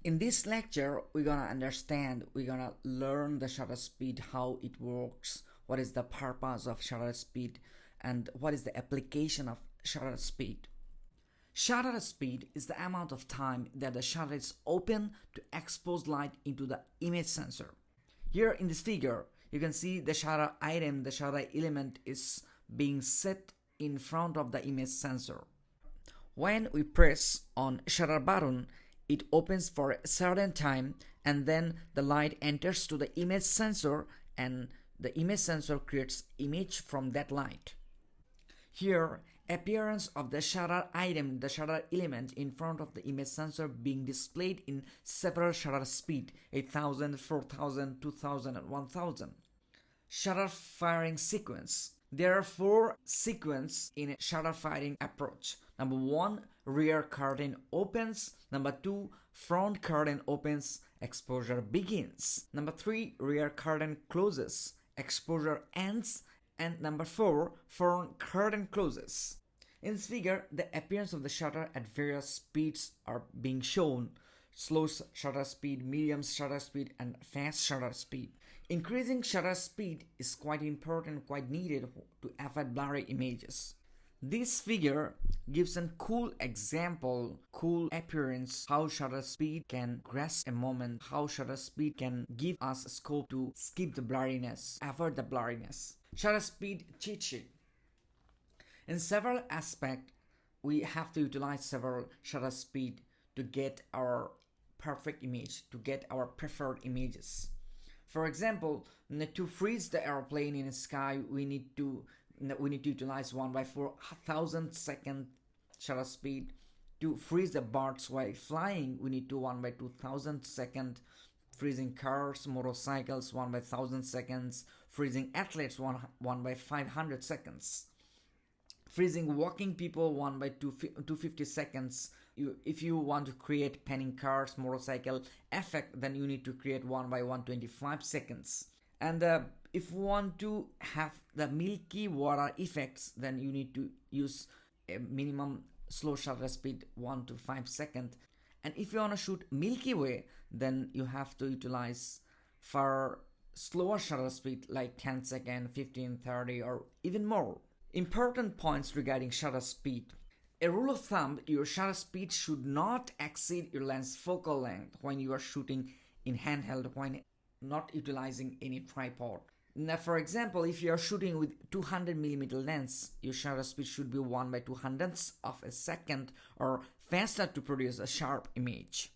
In this lecture, we're gonna learn the shutter speed, how it works, what is the purpose of shutter speed, and what is the application of shutter speed. Shutter speed is the amount of time that the shutter is open to expose light into the image sensor. Here in this figure, you can see the shutter item, the shutter element is being set in front of the image sensor. When we press on shutter button, it opens for a certain time and then the light enters to the image sensor and the image sensor creates image from that light. Here, appearance of the shutter item, the shutter element in front of the image sensor being displayed in several shutter speed, 8000, 4000, 2000 and 1000. Shutter firing sequence. There are 4 sequences in a shutter firing approach. Number 1, rear curtain opens. Number 2, front curtain opens, exposure begins. Number 3, rear curtain closes, exposure ends. And number 4, front curtain closes. In this figure, the appearance of the shutter at various speeds are being shown. Slow shutter speed, medium shutter speed, and fast shutter speed. Increasing shutter speed is quite important, quite needed to avoid blurry images. This figure gives a cool example, cool appearance, how shutter speed can grasp a moment, how shutter speed can give us a scope to skip the blurriness, avoid the blurriness. Shutter speed cheat sheet. In several aspects, we have to utilize several shutter speed to get our perfect image, to get our preferred images. For example, to freeze the airplane in the sky, we need to utilize 1/4000 second shutter speed. To freeze the birds while flying, we need to 1/2000 second. Freezing cars, motorcycles, 1/1000 seconds. Freezing athletes, 1/500 seconds. Freezing walking people, 1/250 seconds. If you want to create panning cars, motorcycle effect, then you need to create 1/125 seconds. And if you want to have the milky water effects, then you need to use a minimum slow shutter speed 1 to 5 seconds. And if you want to shoot Milky Way, then you have to utilize for slower shutter speed like 10 seconds, 15, 30 or even more. Important points regarding shutter speed. A rule of thumb, your shutter speed should not exceed your lens focal length when you are shooting in handheld, when not utilizing any tripod. Now, for example, if you are shooting with 200mm lens, your shutter speed should be 1/200th of a second or faster to produce a sharp image.